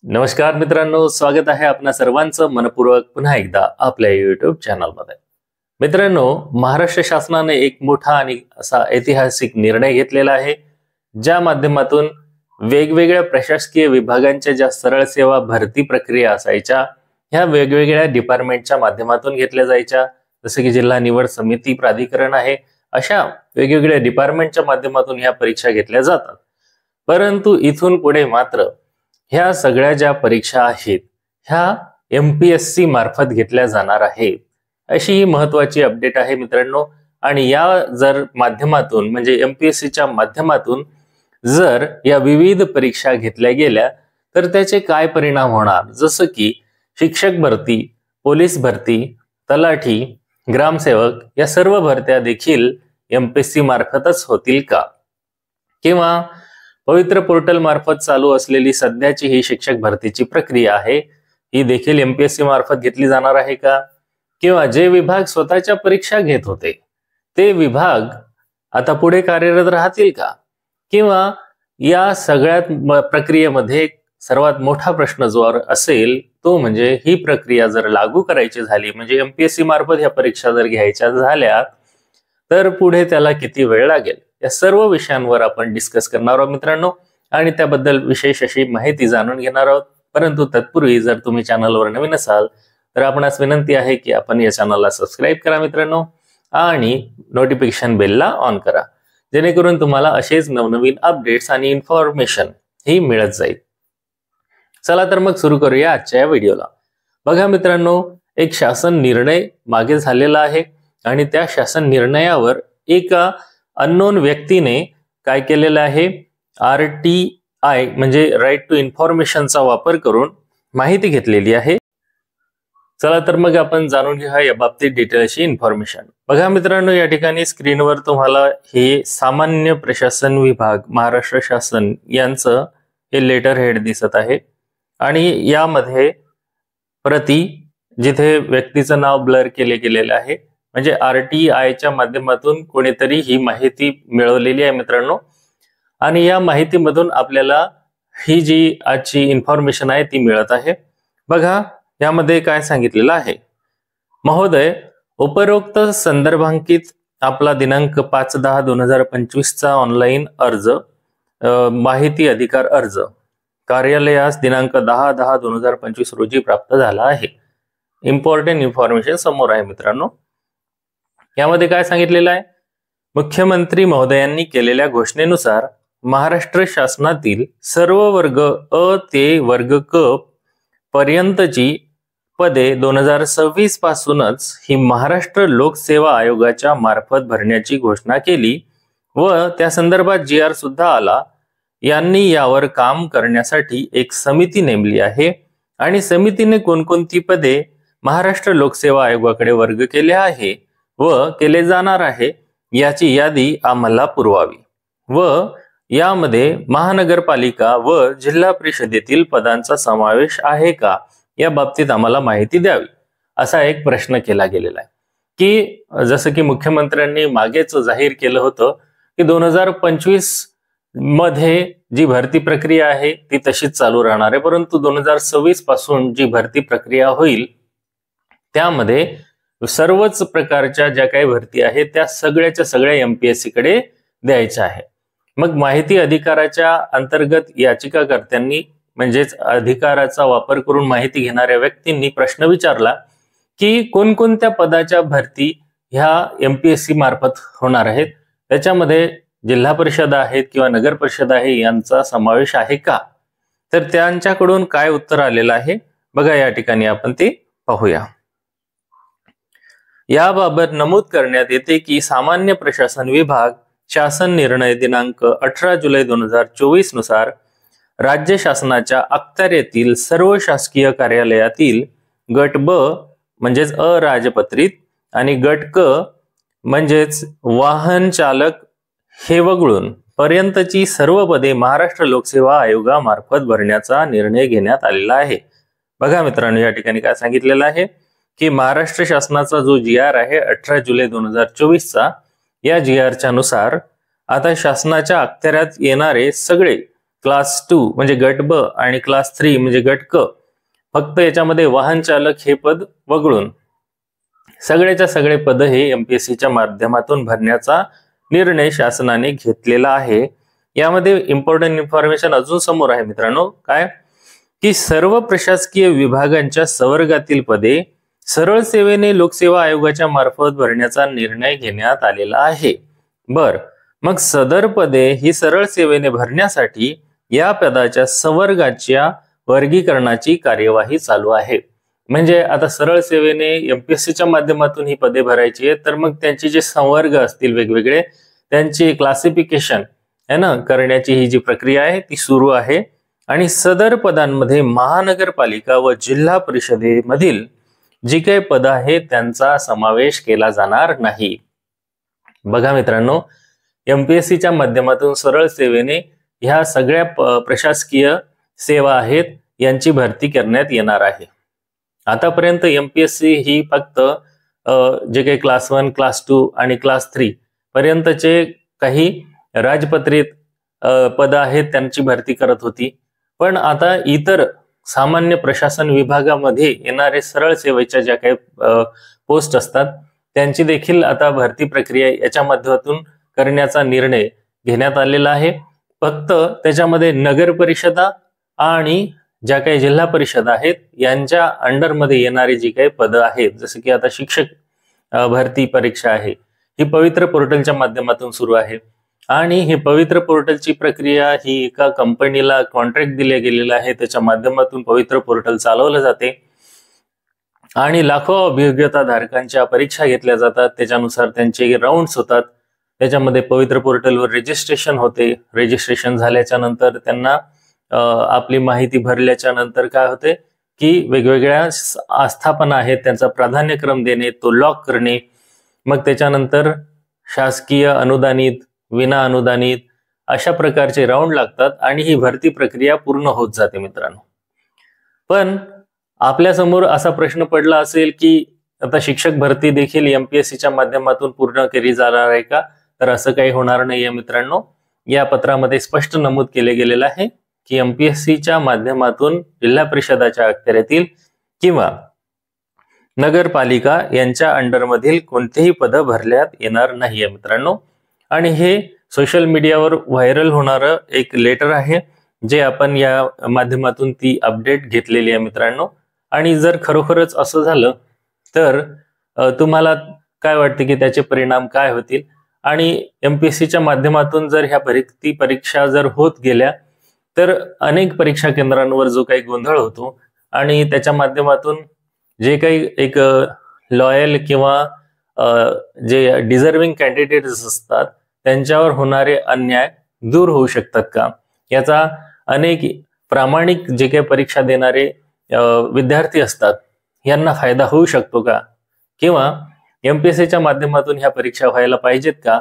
नमस्कार मित्रांनो, स्वागत आहे आपणा सर्वांचं मनपूर्वक पुन्हा एकदा आपल्या YouTube चॅनलमध्ये। मित्रांनो, महाराष्ट्र शासनाने एक मोठा आणि असा ऐतिहासिक निर्णय घेतलेला आहे, ज्या माध्यमातून वेगवेगळ्या प्रशासकीय विभागांच्या ज्या सरळ सेवा भरती प्रक्रिया असायच्या ह्या वेगवेगळ्या डिपार्टमेंटच्या माध्यमातून घेतल्या जायच्या। जसे की जिल्हा निवड समिती प्राधिकरण आहे, अशा वेगवेगळ्या डिपार्टमेंटच्या माध्यमातून ह्या परीक्षा घेतल्या जातात। परंतु इथून पुढे मात्र ह्या सगळ्या ज्या परीक्षा आहेत ह्या MPSC मार्फत घेतल्या जाणार आहेत, अशी ही महत्त्वाची अपडेट आहे मित्रांनो। आणि या जर माध्यमातून म्हणजे MPSCच्या माध्यमातून जर या विविध परीक्षा घेतल्या गेल्या तर त्याचे काय परिणाम होणार, जसं की शिक्षक भरती, पोलीस भरती, तलाठी, ग्रामसेवक या सर्व भरत्या देखील MPSC मार्फतच होतील का, किंवा पवित्र पोर्टल मार्फत चालू असलेली सध्याची ही शिक्षक भरतीची प्रक्रिया आहे ही देखील MPSC मार्फत घेतली जाणार आहे का, किंवा जे विभाग स्वतःच्या परीक्षा घेत होते ते विभाग आता पुढे कार्यरत राहतील का, किंवा या सगळ्या प्रक्रियेमध्ये सर्वात मोठा प्रश्न जो असेल तो म्हणजे ही प्रक्रिया जर लागू करायची झाली म्हणजे MPSC मार्फत ह्या परीक्षा जर घ्यायच्या झाल्या तर पुढे त्याला किती वेळ लागेल, या सर्व विषयांवर आपण डिस्कस करणार आहोत मित्रांनो। आणि त्याबद्दल विशेष अशी माहिती जाणून घेणार आहोत। परंतु तत्पूर्वी जर तुम्ही चॅनलवर नवीन असाल तर आपणास विनंती आहे की आपण या चॅनलला सबस्क्राइब करा मित्रांनो, आणि नोटिफिकेशन बेलला ऑन करा, जेणेकरून तुम्हाला असेच नवनवीन अपडेट्स आणि इन्फॉर्मेशन ही मिळत जाईल। चला तर मग सुरू करूया आजच्या या व्हिडिओला। बघा मित्रांनो, एक शासन निर्णय मागे झालेला आहे आणि त्या शासन निर्णयावर एका अननोन व्यक्तीने काय केलेलं आहे, RTI म्हणजे राईट टू इन्फॉर्मेशनचा वापर करून माहिती घेतलेली आहे। चला तर मग आपण जाणून घेऊया या बाबतीत डिटेलची इन्फॉर्मेशन। बघा मित्रांनो, या ठिकाणी स्क्रीनवर तुम्हाला हे सामान्य प्रशासन विभाग महाराष्ट्र शासन यांचं हे लेटर हेड दिसत आहे आणि यामध्ये प्रति जिथे व्यक्तीचं नाव ब्लर केले गेलेले आहे म्हणजे RTI च्या माध्यमातून कोणीतरी ही माहिती मिळवलेली आहे मित्रांनो। आणि या माहितीमधून आपल्याला ही जी आजची इन्फॉर्मेशन आहे ती मिळत आहे। बघा यामध्ये काय सांगितलेलं आहे, महोदय, उपरोक्त संदर्भांकित आपला दिनांक 5/10/2025 चा ऑनलाईन अर्ज माहिती अधिकार अर्ज कार्यालयास दिनांक 10/10/2025 रोजी प्राप्त झाला आहे। इम्पॉर्टंट इन्फॉर्मेशन समोर आहे मित्रांनो। यामध्ये काय सांगितलेलं आहे, मुख्यमंत्री महोदयांनी केलेल्या घोषणेनुसार महाराष्ट्र शासनातील सर्व वर्ग अ ते वर्ग क पर्यंतची पदे 2026 पासूनच ही महाराष्ट्र लोकसेवा आयोगाच्या मार्फत भरण्याची घोषणा केली व त्या संदर्भात GR सुद्धा आला। यांनी यावर काम करण्यासाठी एक समिती नेमली आहे आणि समितीने कोणकोणती पदे महाराष्ट्र लोकसेवा आयोगाकडे वर्ग केले आहे व केले जाणार आहे याची यादी आम्हाला पुरवावी व यामध्ये महानगरपालिका व जिल्हा परिषदेतील पदांचा समावेश आहे का या बाबतीत आम्हाला माहिती द्यावी, असा एक प्रश्न केला गेलेला आहे। की जसं की मुख्यमंत्र्यांनी मागेच जाहीर केलं होतं की 2025 मध्ये जी भरती प्रक्रिया आहे ती तशीच चालू राहणार आहे, परंतु 2026 पासून जी भरती प्रक्रिया होईल त्यामध्ये सर्वच प्रकारच्या ज्या काही भरती आहेत त्या सगळ्याच्या सगळ्या MPSC कडे द्यायच्या आहे। मग माहिती अधिकाराच्या अंतर्गत याचिकाकर्त्यांनी म्हणजेच अधिकाराचा वापर करून माहिती घेणाऱ्या व्यक्तींनी प्रश्न विचारला की कोणकोणत्या पदाच्या भरती ह्या MPSC मार्फत होणार आहेत, त्याच्यामध्ये जिल्हा परिषद आहेत किंवा नगर परिषद आहे यांचा समावेश आहे का, तर त्यांच्याकडून काय उत्तर आलेलं आहे बघा या ठिकाणी आपण ते पाहूया। याबाबत नमूद करण्यात येते की सामान्य प्रशासन विभाग शासन निर्णय दिनांक 18 जुलै 2024 नुसार राज्य शासनाच्या अखत्यारीतील सर्व शासकीय कार्यालयातील गट ब म्हणजेच अराजपत्रित आणि गट क म्हणजेच वाहन चालक हे वगळून पर्यंतची सर्व पदे महाराष्ट्र लोकसेवा आयोगामार्फत भरण्याचा निर्णय घेण्यात आलेला आहे। बघा मित्रांनो, या ठिकाणी काय सांगितलेलं आहे की महाराष्ट्र शासनाचा जो GR आहे 18 जुलै 2024 चा, या GR च्या नुसार आता शासनाच्या अखत्यारात येणारे सगळे क्लास 2 म्हणजे गट ब आणि क्लास 3 म्हणजे गट क, फक्त याच्यामध्ये वाहन चालक हे पद वगळून सगळेच्या सगळे पद हे एमपीएससीच्या माध्यमातून भरण्याचा निर्णय शासनाने घेतलेला आहे। यामध्ये इम्पॉर्टंट इन्फॉर्मेशन अजून समोर आहे मित्रांनो, काय की सर्व प्रशासकीय विभागांच्या संवर्गातील पदे सरळ सेवेने लोकसेवा आयोगाच्या मार्फत भरण्याचा निर्णय घेण्यात आलेला आहे। बर, मग सदर पदे ही सरळ सेवेने भरण्यासाठी या पदाच्या संवर्गाच्या वर्गीकरणाची कार्यवाही चालू आहे। म्हणजे आता सरळ सेवेने एमपीएससीच्या माध्यमातून ही पदे भरायची आहे, तर मग त्यांचे जे संवर्ग असतील वेगवेगळे त्यांची क्लासिफिकेशन है ना करण्याची ही जी प्रक्रिया आहे ती सुरू आहे। आणि सदर पदांमध्ये महानगरपालिका व जिल्हा परिषदेमधील जी काही पद आहेत त्यांचा समावेश केला जाणार नाही। बघा मित्रांनो, एमपीएससीच्या माध्यमातून सरळ सेवेने ह्या सगळ्या प्रशासकीय सेवा आहेत यांची भरती करण्यात येणार आहे। आतापर्यंत एमपीएससी ही फक्त जे काही क्लास 1, क्लास 2 आणि क्लास 3 पर्यंतचे काही राजपत्रित पद आहेत त्यांची भरती करत होती, पण आता इतर सामान्य प्रशासन विभागामध्ये येणारे सरळ सेवेच्या ज्या काही पोस्ट असतात त्यांची देखील आता भरती प्रक्रिया याच्या माध्यमातून करण्याचा निर्णय घेण्यात आलेला आहे। फक्त त्याच्यामध्ये नगर परिषदा आणि ज्या काही जिल्हा परिषद आहेत यांच्या अंडरमध्ये येणारी जी काही पद आहेत, जसे की आता शिक्षक भरती परीक्षा आहे ही पवित्र पोर्टलच्या माध्यमातून सुरू आहे आणि ही पवित्र पोर्टलची प्रक्रिया ही एका कंपनीला कॉन्ट्रॅक्ट दिले गेलेला आहे, त्याच्या माध्यमातून पवित्र पोर्टल चालवलं जाते आणि लाखो अभियोग्यता धारकांच्या परीक्षा घेतल्या जातात, त्याच्यानुसार त्यांचे राउंड्स होतात, त्याच्यामध्ये पवित्र पोर्टलवर रजिस्ट्रेशन होते। रजिस्ट्रेशन झाल्याच्या नंतर त्यांना आपली माहिती भरल्याच्या नंतर काय होते की वेगवेगळ्या आस्थापना आहेत त्यांचा प्राधान्यक्रम देणे, तो लॉक करणे, मग त्याच्यानंतर शासकीय अनुदानित, विना अनुदानित अशा प्रकारचे राऊंड लागतात आणि ही भरती प्रक्रिया पूर्ण होत जाते मित्रांनो। पण आपल्या समोर असा प्रश्न पडला असेल की आता शिक्षक भरती देखील एमपीएससीच्या माध्यमातून पूर्ण केली जाणार आहे का? तर असं काही होणार नाहीये मित्रांनो। या पत्रामध्ये स्पष्ट नमूद केले गेलेलं आहे की एमपीएससीच्या माध्यमातून जिल्हा परिषदाच्या अखत्यारीतील किंवा नगरपालिका यांच्या अंडरमधील कोणतेही पद भरण्यात येणार नाहीये मित्रांनो। आणि हे सोशल मीडियावर व्हायरल होणारं एक लेटर आहे जे आपण या माध्यमातून ती अपडेट घेतलेली आहे मित्रांनो। आणि जर खरोखरच असं झालं तर तुम्हाला काय वाटते की त्याचे परिणाम काय होतील? आणि एमपीएससीच्या माध्यमातून जर ह्या भरती परीक्षा जर होत गेल्या तर अनेक परीक्षा केंद्रांवर जो काही गोंधळ होतो आणि त्याच्या माध्यमातून जे काही एक लॉयल किंवा जे डिझर्विंग कॅन्डिडेट्स असतात त्यांच्यावर होणारे अन्याय दूर होऊ शकतात का? याचा अनेक प्रामाणिक जे काही परीक्षा देणारे विद्यार्थी असतात यांना फायदा होऊ शकतो का? किंवा एमपीएससीच्या माध्यमातून ह्या परीक्षा व्हायला पाहिजेत का?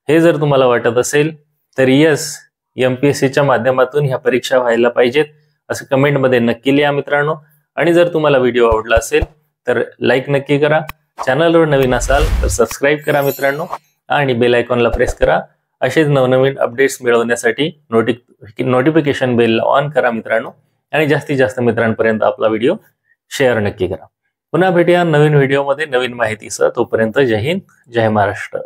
हे जर तुम्हाला वाटत असेल तर यस, एमपीएससीच्या माध्यमातून ह्या परीक्षा व्हायला पाहिजेत असं कमेंटमध्ये नक्की लिहा मित्रांनो। आणि जर तुम्हाला व्हिडिओ आवडला असेल तर लाईक नक्की करा, चॅनलवर नवीन असाल तर सबस्क्राईब करा मित्रांनो आणि बेल आयकॉनला प्रेस करा। असेच नवनवीन अपडेट्स मिळवण्यासाठी नोटिफिकेशन बेल ऑन करा मित्रांनो आणि जास्तीत जास्त मित्रांपर्यंत आपला व्हिडिओ शेअर नक्की करा। पुन्हा भेटूया नवीन व्हिडिओमध्ये नवीन माहितीसह, तोपर्यंत जय हिंद, जय महाराष्ट्र।